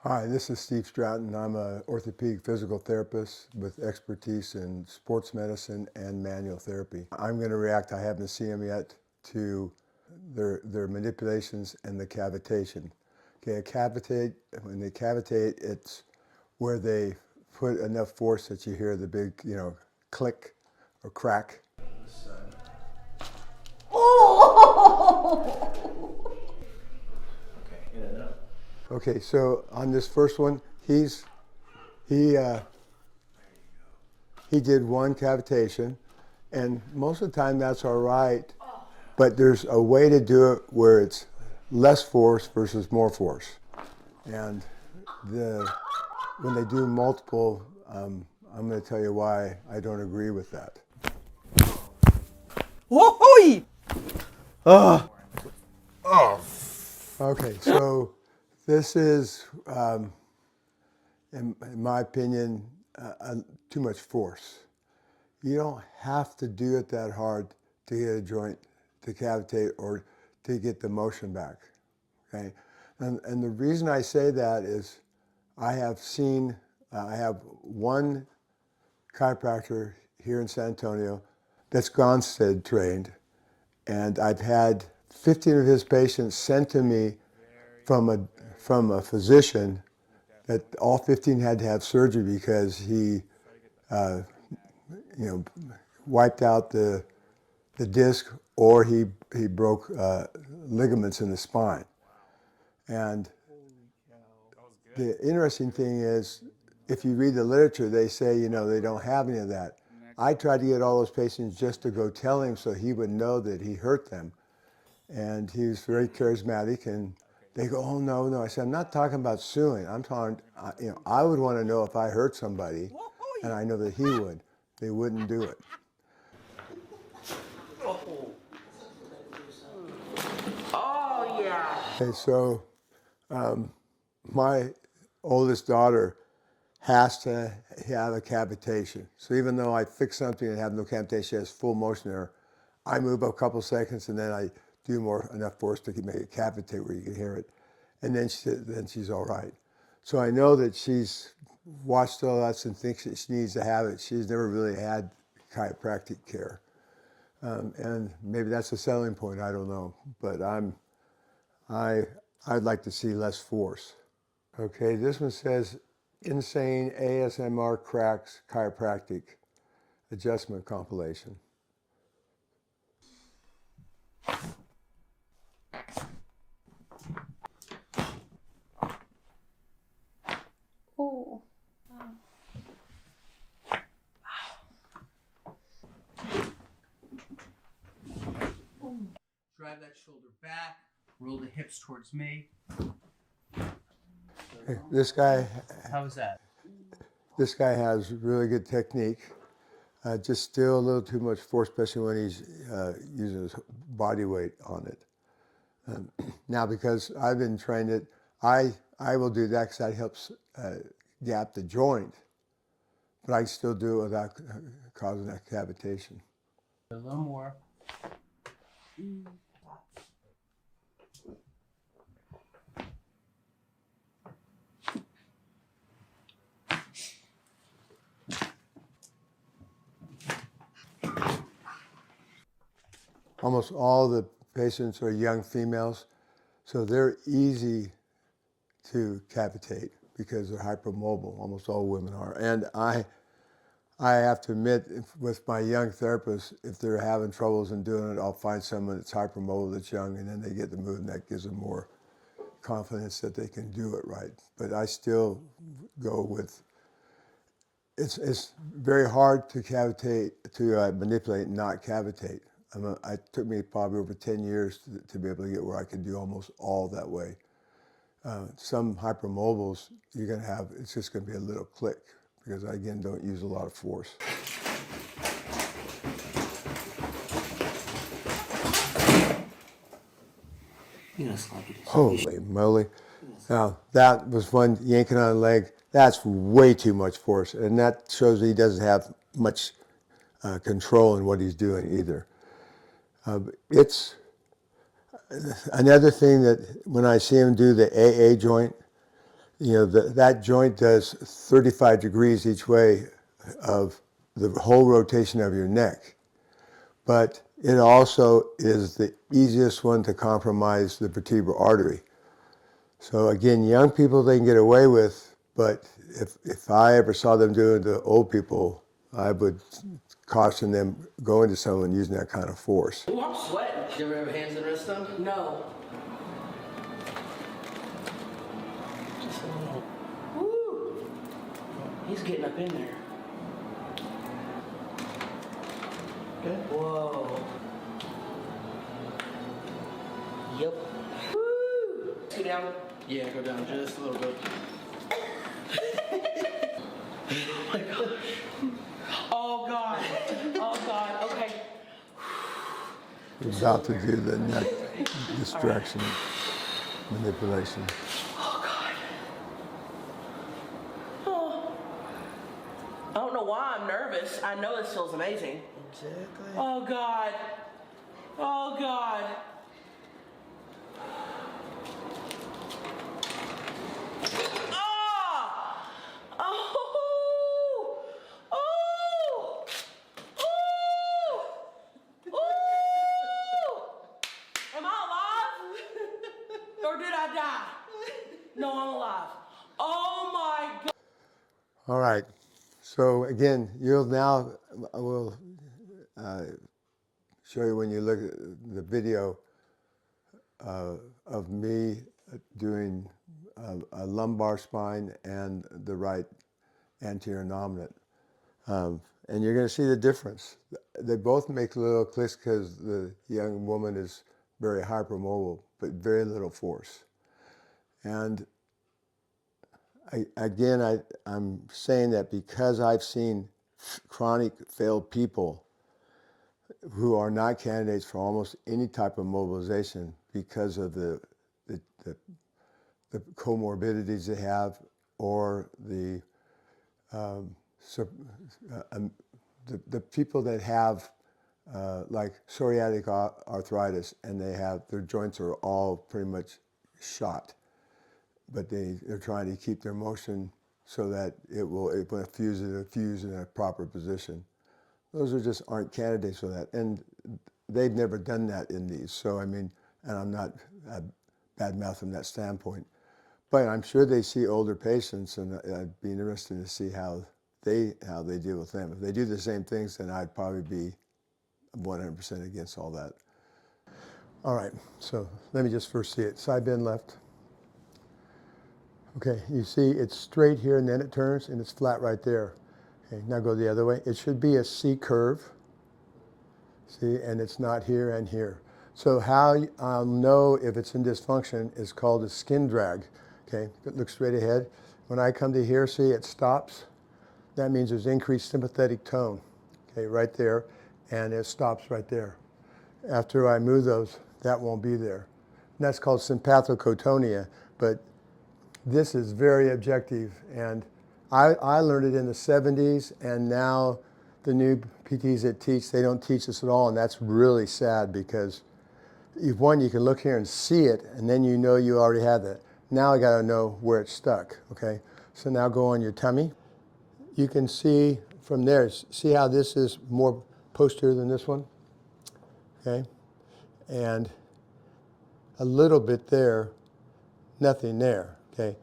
Hi, this is Steve Stratton. I'm an orthopedic physical therapist with expertise in sports medicine and manual therapy. I'm going to react, I haven't seen them yet, to their manipulations and the cavitation. Okay, when they cavitate, it's where they put enough force that you hear the big, click or crack. Oh! Okay, in and out. Okay, so on this first one, he did one cavitation, and most of the time that's all right, but there's a way to do it where it's less force versus more force. And when they do multiple, I'm going to tell you why I don't agree with that. Whoa-hoo-y! Okay, so this is, in my opinion, too much force. You don't have to do it that hard to get a joint to cavitate or to get the motion back, okay? And the reason I say that is I have one chiropractor here in San Antonio that's Gonstead trained, and I've had 15 of his patients sent to me from a physician that all 15 had to have surgery because he wiped out the disc, or he broke ligaments in the spine. And the interesting thing is, if you read the literature, they say, they don't have any of that. I tried to get all those patients just to go tell him so he would know that he hurt them. And he was very charismatic, and they go, oh, no, no. I said, I'm not talking about suing. I'm talking, I would want to know if I hurt somebody, and I know that he would. They wouldn't do it. Oh, yeah. Okay, so my oldest daughter has to have a cavitation. So even though I fix something and have no cavitation, she has full motion there, I move a couple seconds and then I do enough force to make it cavitate where you can hear it. And then she's all right. So I know that she's watched all that and thinks that she needs to have it. She's never really had chiropractic care. And maybe that's a selling point, I don't know. But I'd like to see less force. Okay, this one says, insane ASMR cracks chiropractic adjustment compilation. Oh. Drive that shoulder back, roll the hips towards me. This guy How was that? has really good technique. Just still a little too much force, especially when he's using his body weight on it. Now, because I've been trained it, I will do that because that helps gap the joint, but I can still do it without causing that cavitation. A little more. Almost all the patients are young females, so they're easy to cavitate because they're hypermobile. Almost all women are. And I have to admit, with my young therapists, if they're having troubles in doing it, I'll find someone that's hypermobile, that's young, and then they get the move, and that gives them more confidence that they can do it right. But I still go with, it's very hard to cavitate, to manipulate and not cavitate. It took me probably over 10 years to be able to get where I can do almost all that way. Some hypermobiles, you're going to have, it's just going to be a little click because I, again, don't use a lot of force. Holy moly. Now, that was one yanking on a leg. That's way too much force, and that shows that he doesn't have much control in what he's doing either. It's another thing that when I see him do the AA joint, you know, that joint does 35 degrees each way of the whole rotation of your neck. But it also is the easiest one to compromise the vertebral artery. So again, young people they can get away with, but if I ever saw them doing it to old people, I would caution them going to someone using that kind of force. Ooh, I'm sweating. You ever have hands and wrists done? No. Just a little. Woo. He's getting up in there. Good. Whoa. Yep. Woo. Go down. Yeah, go down just a little bit. Oh God. Oh God. Okay. We're about to do the neck distraction manipulation. Oh God. Oh. I don't know why I'm nervous. I know this feels amazing. Exactly. Oh God. Oh God. Ah! Oh! Oh! Oh! Oh! Am I alive? Or did I die? No, I'm alive. Oh my God. All right. So again, you'll now, I will show you when you look at the video of me doing a lumbar spine and the right anterior nominate. And you're going to see the difference. They both make little clicks because the young woman is very hypermobile, but very little force. And I'm saying that because I've seen chronic failed people who are not candidates for almost any type of mobilization because of the comorbidities they have or the people that have like psoriatic arthritis and their joints are all pretty much shot, but they're trying to keep their motion so that when it fuses, it'll fuse in a proper position. Those just aren't candidates for that, and they've never done that in these. So I mean, and I'm not bad mouth from that standpoint, but I'm sure they see older patients, and I'd be interested to see how they deal with them. If they do the same things, then I'd probably be 100% against all that. All right, so let me just first see it. Side bend left. Okay, you see it's straight here and then it turns and it's flat right there. Okay, now go the other way. It should be a C curve. See, and it's not here and here. So how I'll know if it's in dysfunction is called a skin drag. Okay, look straight ahead. When I come to here, see it stops. That means there's increased sympathetic tone. Okay, right there, and it stops right there. After I move those, that won't be there. And that's called sympathocotonia, but this is very objective, and I learned it in the 70s, and now the new PTs that teach, they don't teach this at all, and that's really sad because you can look here and see it, and then you know you already have that. Now I got to know where it's stuck, okay? So now go on your tummy. You can see from there, see how this is more posterior than this one, okay? And a little bit there, nothing there, okay?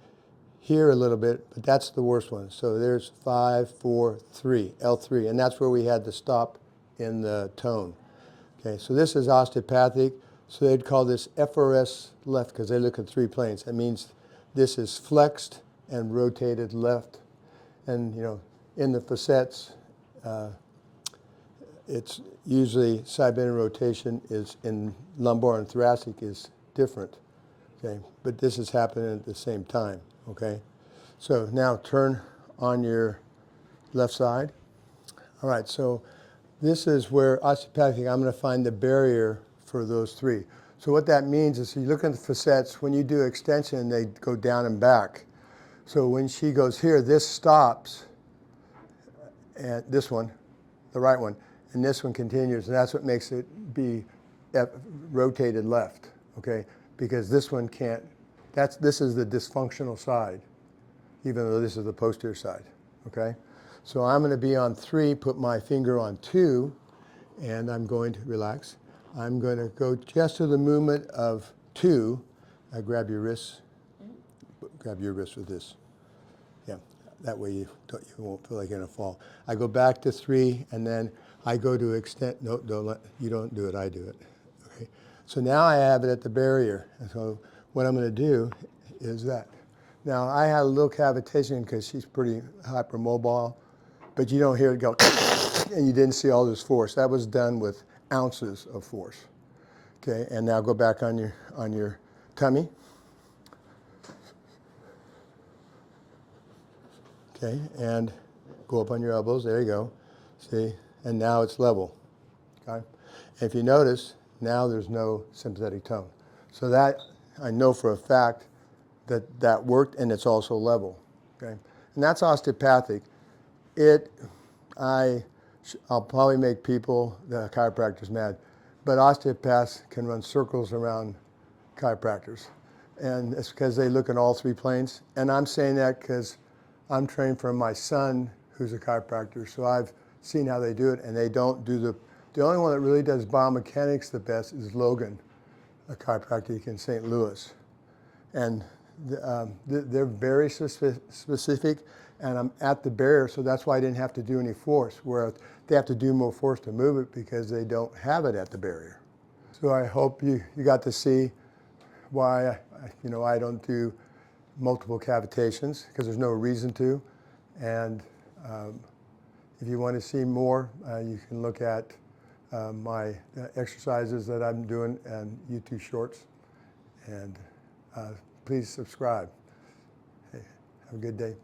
Here a little bit, but that's the worst one. So there's 5, 4, 3, L3, and that's where we had the stop in the tone. Okay, so this is osteopathic, so they'd call this FRS left because they look at 3 planes. That means this is flexed and rotated left. And you know, in the facets, it's usually side bend rotation is in lumbar and thoracic is different. Okay, but this is happening at the same time. Okay, so now turn on your left side. All right, so this is where osteopathic, I'm going to find the barrier for those 3. So what that means is you look at the facets, when you do extension, they go down and back. So when she goes here, this stops, and this one, the right one, and this one continues, and that's what makes it be rotated left, okay? Because this one can't, this is the dysfunctional side, even though this is the posterior side, okay? So I'm going to be on 3, put my finger on 2, and I'm going to relax. I'm going to go just to the movement of 2. I grab your wrists. Grab your wrist with this. Yeah, that way you won't feel like you're going to fall. I go back to 3, and then I go to extend. No, you don't do it, I do it. Okay. So now I have it at the barrier. And so what I'm going to do is that. Now I had a little cavitation because she's pretty hypermobile, but you don't hear it go, and you didn't see all this force. That was done with ounces of force. Okay, and now go back on your tummy. Okay, and go up on your elbows. There you go. See, and now it's level. Okay, and if you notice, now there's no sympathetic tone. So that I know for a fact that worked, and it's also level. Okay, and that's osteopathic. I'll probably make people, the chiropractors, mad, but osteopaths can run circles around chiropractors, and it's because they look at all 3 planes. And I'm saying that because I'm trained from my son, who's a chiropractor, so I've seen how they do it, and they don't do the only one that really does biomechanics the best is Logan, a chiropractic in St. Louis. And they're very specific, and I'm at the barrier, so that's why I didn't have to do any force, where they have to do more force to move it because they don't have it at the barrier. So I hope you got to see why I don't do multiple cavitations, because there's no reason to. And if you want to see more, you can look at my exercises that I'm doing on YouTube Shorts. And please subscribe. Hey, have a good day.